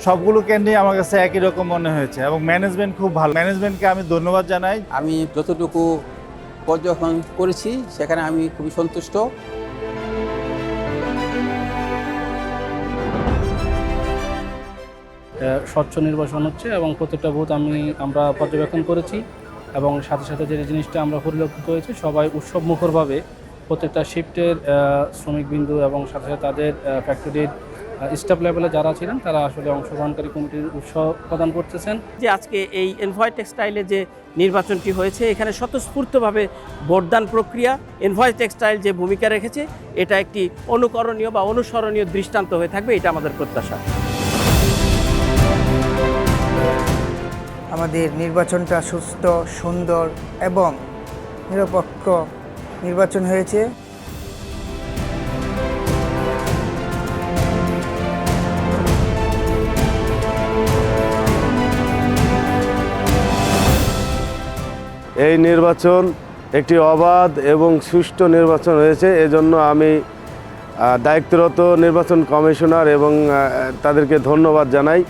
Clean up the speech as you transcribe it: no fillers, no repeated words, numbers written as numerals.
সবগুলো ক্যান্ডি আমার কাছে একই রকম মনে হয়েছে এবং ম্যানেজমেন্ট খুব ভালো। ম্যানেজমেন্টকে আমি ধন্যবাদ জানাই। আমি যতটুকু পর্যবেক্ষণ করেছি সেখানে আমি খুবই সন্তুষ্ট। স্বচ্ছ নির্বাচন হচ্ছে এবং প্রত্যেকটা বুথ আমরা পর্যবেক্ষণ করেছি এবং সাথে সাথে যে জিনিসটা আমরা পরিলক্ষিত হয়েছে, সবাই উৎসব মুখরভাবে প্রত্যেকটা শিফটের শ্রমিকবিন্দু এবং সাথে সাথে তাদের ফ্যাক্টরির স্টাফ লেভেলে যারা ছিলেন তারা আসলে অংশগ্রহণকারী কমিটির উৎসাহ প্রদান করতেছেন। যে আজকে এই এনভয় টেক্সটাইলে যে নির্বাচনটি হয়েছে, এখানে স্বতঃস্ফূর্তভাবে ভোটদান প্রক্রিয়া, এনভয় টেক্সটাইল যে ভূমিকা রেখেছে, এটা একটি অনুকরণীয় বা অনুসরণীয় দৃষ্টান্ত হয়ে থাকবে, এটা আমাদের প্রত্যাশা। আমাদের নির্বাচনটা সুস্থ, সুন্দর এবং নিরপেক্ষ নির্বাচন হয়েছে। এই নির্বাচন একটি অবাধ এবং সুষ্ঠু নির্বাচন হয়েছে। এজন্য আমি দায়িত্বরত নির্বাচন কমিশনার এবং তাদেরকে ধন্যবাদ জানাই।